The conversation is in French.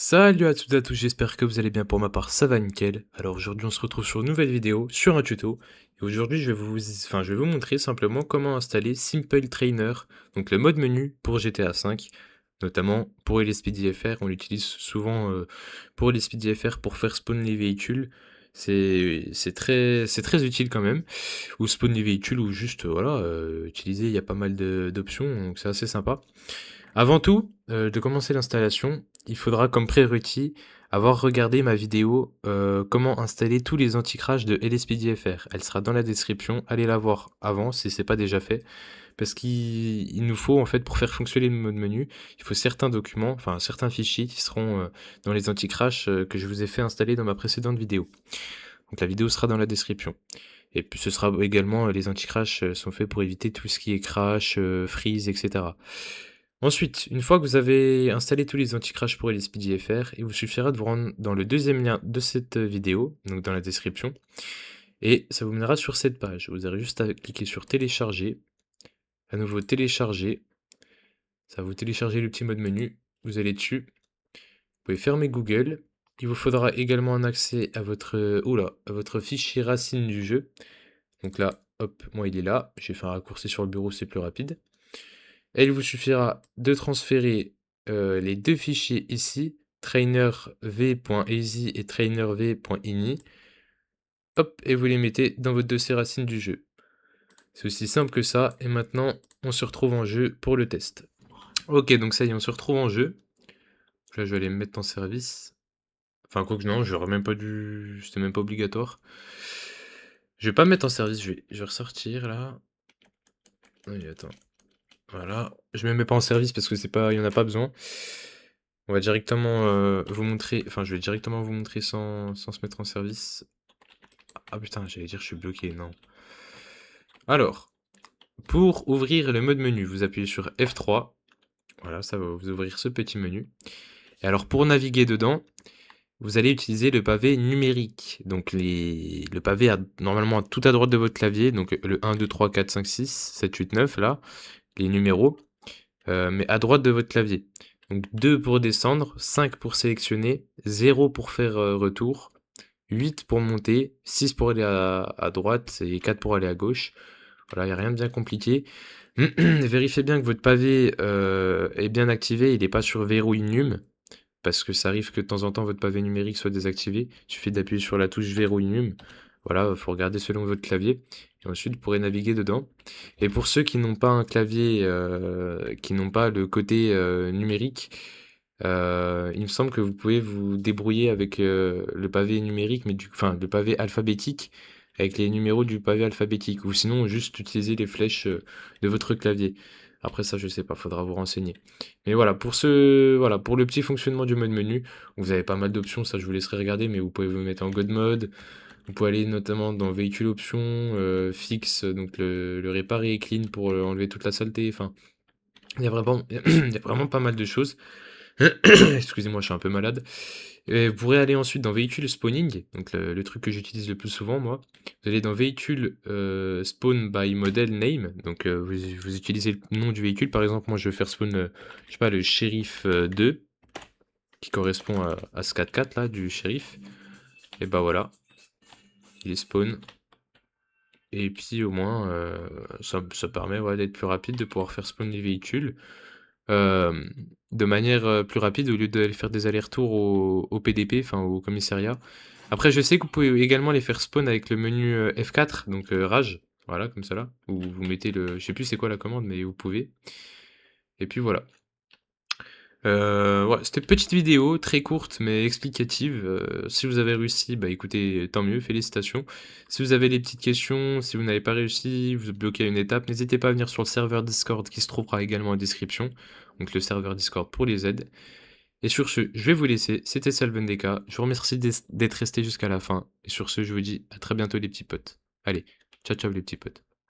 Salut à toutes et à tous, j'espère que vous allez bien. Pour ma part, ça va nickel. Alors aujourd'hui, on se retrouve sur une nouvelle vidéo, sur un tuto. Et aujourd'hui, je vais vous montrer simplement comment installer Simple Trainer, donc le mode menu pour GTA V, notamment pour les SpeedyFR. On l'utilise souvent pour les SpeedyFR pour faire spawn les véhicules. C'est très utile quand même. Ou spawn les véhicules ou juste, voilà, utiliser, il y a pas mal d'options, donc c'est assez sympa. Avant tout, de commencer l'installation, il faudra comme prérequis avoir regardé ma vidéo comment installer tous les anti-crash de LSPDFR. Elle sera dans la description, allez la voir avant si c'est pas déjà fait, parce qu'il nous faut en fait pour faire fonctionner le mode menu, il faut certains documents, enfin certains fichiers qui seront dans les anti-crash que je vous ai fait installer dans ma précédente vidéo. Donc la vidéo sera dans la description. Et puis ce sera également, les anti-crash sont faits pour éviter tout ce qui est crash, freeze, etc. Ensuite, une fois que vous avez installé tous les anti-crash pour LSPDFR, il vous suffira de vous rendre dans le deuxième lien de cette vidéo, donc dans la description, et ça vous mènera sur cette page. Vous aurez juste à cliquer sur télécharger, à nouveau télécharger, ça va vous télécharger le petit mode menu, vous allez dessus, vous pouvez fermer Google, il vous faudra également un accès à votre, à votre fichier racine du jeu. Donc là, hop, moi il est là, j'ai fait un raccourci sur le bureau, c'est plus rapide. Et il vous suffira de transférer les deux fichiers ici, trainerv.easy et trainerv.ini. Hop, et vous les mettez dans votre dossier racine du jeu. C'est aussi simple que ça, et maintenant on se retrouve en jeu pour le test. Ok, donc ça y est, on se retrouve en jeu. Là, je vais aller me mettre en service. Enfin, quoi que non, j'aurais même pas dû. C'était même pas obligatoire. Je vais pas me mettre en service, je vais ressortir là. Oui, attends. Voilà. Je me mets pas en service parce que c'est pas. Il y en a pas besoin. On va directement vous montrer. Enfin, je vais directement vous montrer sans se mettre en service. Ah putain, j'allais dire je suis bloqué, non. Alors, pour ouvrir le mode menu, vous appuyez sur F3. Voilà, ça va vous ouvrir ce petit menu. Et alors, pour naviguer dedans, vous allez utiliser le pavé numérique. Donc le pavé normalement tout à droite de votre clavier, donc le 1, 2, 3, 4, 5, 6, 7, 8, 9 là, les numéros, mais à droite de votre clavier. Donc 2 pour descendre, 5 pour sélectionner, 0 pour faire retour, 8 pour monter, 6 pour aller à droite et 4 pour aller à gauche. Voilà, il n'y a rien de bien compliqué. Vérifiez bien que votre pavé est bien activé, il n'est pas sur verrouille num, parce que ça arrive que de temps en temps votre pavé numérique soit désactivé. Il suffit d'appuyer sur la touche verrouille num. Voilà, il faut regarder selon votre clavier. Et ensuite, vous pourrez naviguer dedans. Et pour ceux qui n'ont pas un clavier, qui n'ont pas le côté numérique, il me semble que vous pouvez vous débrouiller avec le pavé numérique, enfin le pavé alphabétique, avec les numéros du pavé alphabétique. Ou sinon, juste utiliser les flèches de votre clavier. Après ça, je sais pas, faudra vous renseigner. Mais voilà, voilà, pour le petit fonctionnement du mode menu, vous avez pas mal d'options, ça je vous laisserai regarder, mais vous pouvez vous mettre en God mode. Vous pouvez aller notamment dans véhicule options, fixe, donc le réparer et clean pour enlever toute la saleté. Enfin, il y a vraiment, il y a vraiment pas mal de choses. Excusez-moi, je suis un peu malade. Et vous pourrez aller ensuite dans véhicule spawning, donc le truc que j'utilise le plus souvent, moi. Vous allez dans véhicule spawn by model name, donc vous utilisez le nom du véhicule. Par exemple, moi je vais faire spawn, je sais pas, le shérif 2, qui correspond à ce 4x là du shérif. Et bah voilà, il est spawn. Et puis au moins, ça permet ouais, d'être plus rapide, de pouvoir faire spawn les véhicules de manière plus rapide au lieu d'aller faire des allers-retours au PDP, enfin au commissariat. Après, je sais que vous pouvez également les faire spawn avec le menu F4, donc rage, voilà, comme ça là, où vous mettez le. Je sais plus c'est quoi la commande, mais vous pouvez. Et puis voilà. Ouais, c'était une petite vidéo, très courte mais explicative. Si vous avez réussi, bah écoutez, tant mieux, félicitations. Si vous avez des petites questions, si vous n'avez pas réussi, vous êtes bloqué à une étape, n'hésitez pas à venir sur le serveur Discord qui se trouvera également en description. Donc le serveur Discord pour les aides. Et sur ce, je vais vous laisser. C'était Salvendeka. Je vous remercie d'être resté jusqu'à la fin. Et sur ce, je vous dis à très bientôt les petits potes. Allez, ciao ciao les petits potes.